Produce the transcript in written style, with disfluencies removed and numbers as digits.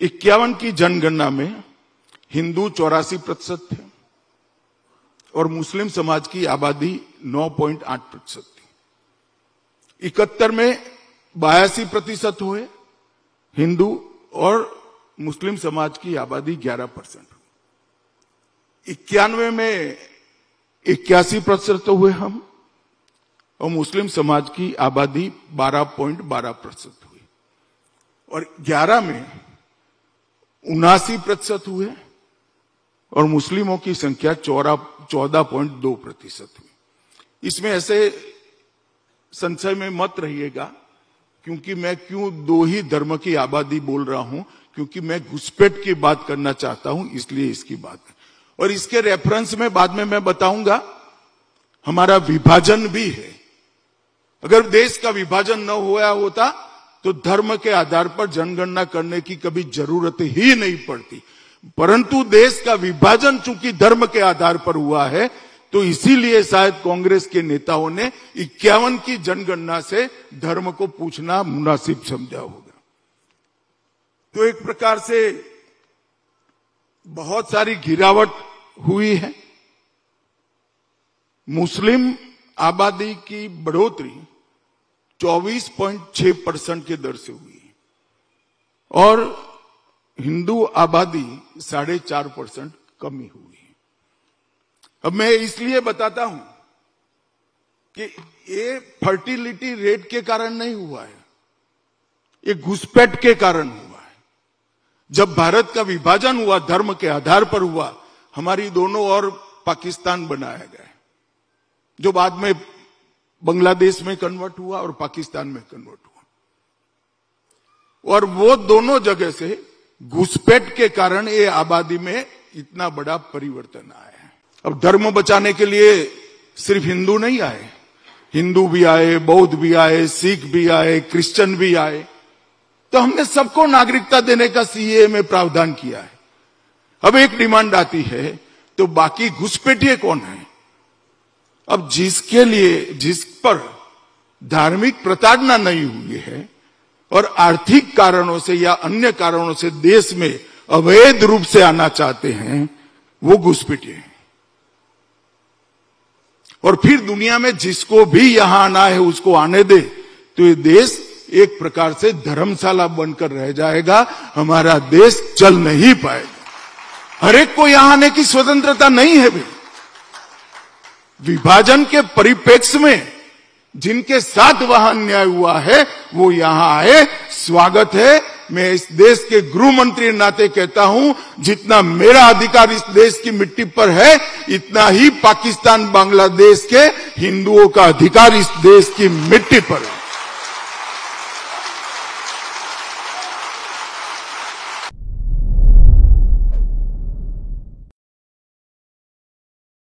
51 की जनगणना में हिंदू 84% थे और मुस्लिम समाज की आबादी 9.8% थी। 71 में 82% हुए हिंदू और मुस्लिम समाज की आबादी 11%। 91 में 81% हुए हम और मुस्लिम समाज की आबादी 12.12% हुई और 11 में 79% हुए और मुस्लिमों की संख्या 14.2% हुई। इसमें ऐसे संशय में मत रहिएगा क्योंकि मैं क्यों दो ही धर्म की आबादी बोल रहा हूं, क्योंकि मैं घुसपैठ की बात करना चाहता हूं, इसलिए इसकी बात है। और इसके रेफरेंस में बाद में मैं बताऊंगा हमारा विभाजन भी है। अगर देश का विभाजन न हुआ होता तो धर्म के आधार पर जनगणना करने की कभी जरूरत ही नहीं पड़ती, परंतु देश का विभाजन चूंकि धर्म के आधार पर हुआ है तो इसीलिए शायद कांग्रेस के नेताओं ने 51 की जनगणना से धर्म को पूछना मुनासिब समझा होगा। तो एक प्रकार से बहुत सारी गिरावट हुई है। मुस्लिम आबादी की बढ़ोतरी 24.6% के दर से हुई और हिंदू आबादी 4.5% कमी हुई। अब मैं इसलिए बताता हूं कि ये फर्टिलिटी रेट के कारण नहीं हुआ है, ये घुसपैठ के कारण हुआ है। जब भारत का विभाजन हुआ धर्म के आधार पर हुआ, हमारी दोनों ओर पाकिस्तान बनाया गया, जो बाद में बांग्लादेश में कन्वर्ट हुआ और पाकिस्तान में कन्वर्ट हुआ। और वो दोनों जगह से घुसपैठ के कारण ये आबादी में इतना बड़ा परिवर्तन आया है। अब धर्म बचाने के लिए सिर्फ हिंदू नहीं आए, हिंदू भी आए, बौद्ध भी आए, सिख भी आए, क्रिश्चियन भी आए। तो हमने सबको नागरिकता देने का सीएए में प्रावधान किया है। अब एक डिमांड आती है तो बाकी घुसपैठिए कौन है? अब जिस पर धार्मिक प्रताड़ना नहीं हुई है और आर्थिक कारणों से या अन्य कारणों से देश में अवैध रूप से आना चाहते हैं, वो घुसपैठिए हैं। और फिर दुनिया में जिसको भी यहां आना है उसको आने दे, तो ये देश एक प्रकार से धर्मशाला बनकर रह जाएगा, हमारा देश चल नहीं पाएगा। हर एक को यहां आने की स्वतंत्रता नहीं है भाई। विभाजन के परिप्रेक्ष्य में जिनके साथ वहां अन्याय हुआ है वो यहां आए, स्वागत है। मैं इस देश के गृह मंत्री नाते कहता हूं, जितना मेरा अधिकार इस देश की मिट्टी पर है, इतना ही पाकिस्तान बांग्लादेश के हिंदुओं का अधिकार इस देश की मिट्टी पर है।